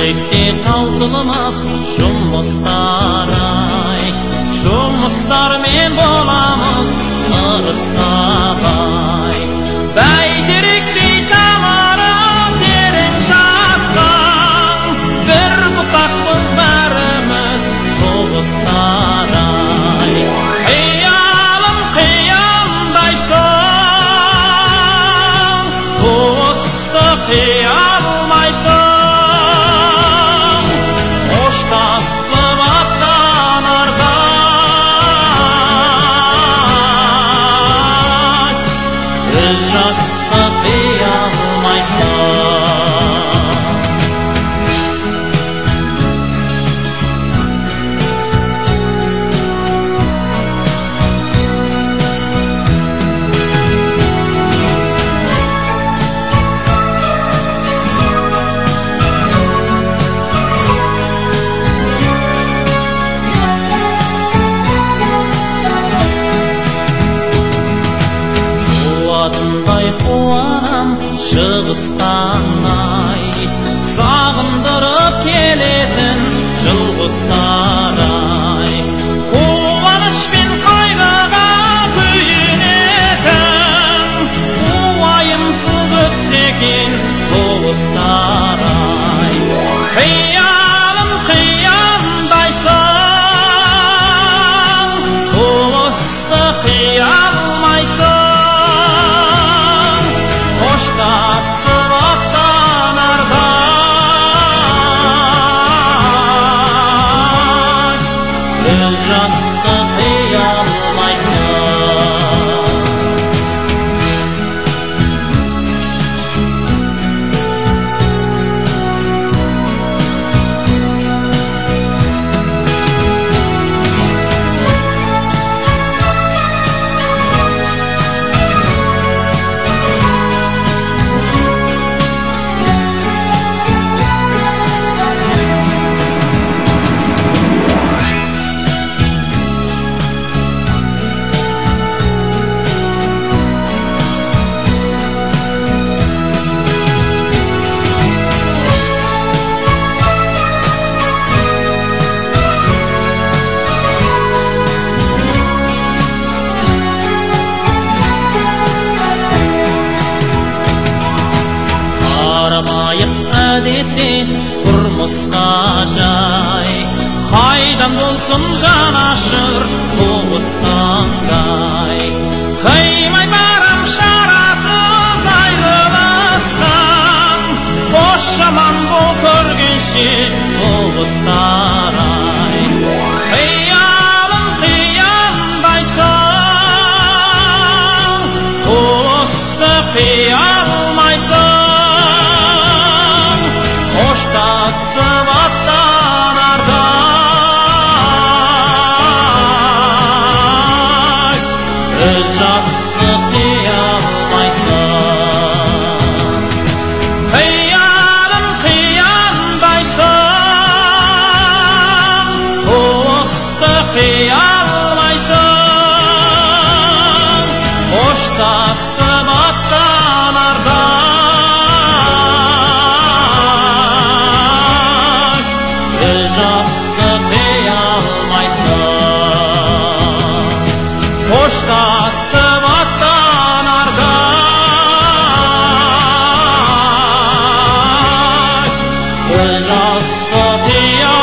Жүректе таусылмас жұмыстар ай, жұмыстармен боламыз ырысқабай. Бәйтеректей тамыры терең жатқан, бір бұтақпыз бәріміз туыстар ай. Қиялым қияндай соң, туысты қия алмайсың. Қоштасып аттанардан, көз жасты қия алмайсың. Қуатындай қуанам шығыстан ай, сағындырып келетін жылғыстар ай. Қуаныш пен қайғыға күйінетін, уайымсыз өтсе екен туыстар ай. Қиялым қияндай соң, туысты қия алмайсың. Қоштасып аттанардан, көз жасты қия алмайсың. Қарамайық әдетте тұрмысқа жай, қайдан болсын жанашыр туысқандай. Қимай барам шарасыз айырылысқан, қош жаман бол көргенше туыстар ай. Қиялым қияндай соң, туысты қия алмайсың. Қоштасып аттанардан, көз жасты қия алмайсың. Қиялым қияндай соң, туысты қия алмайсың. Қоштасып аттанардан, көз жасты қия алмайсың. Қоштасып аттанардан, көз жасты қия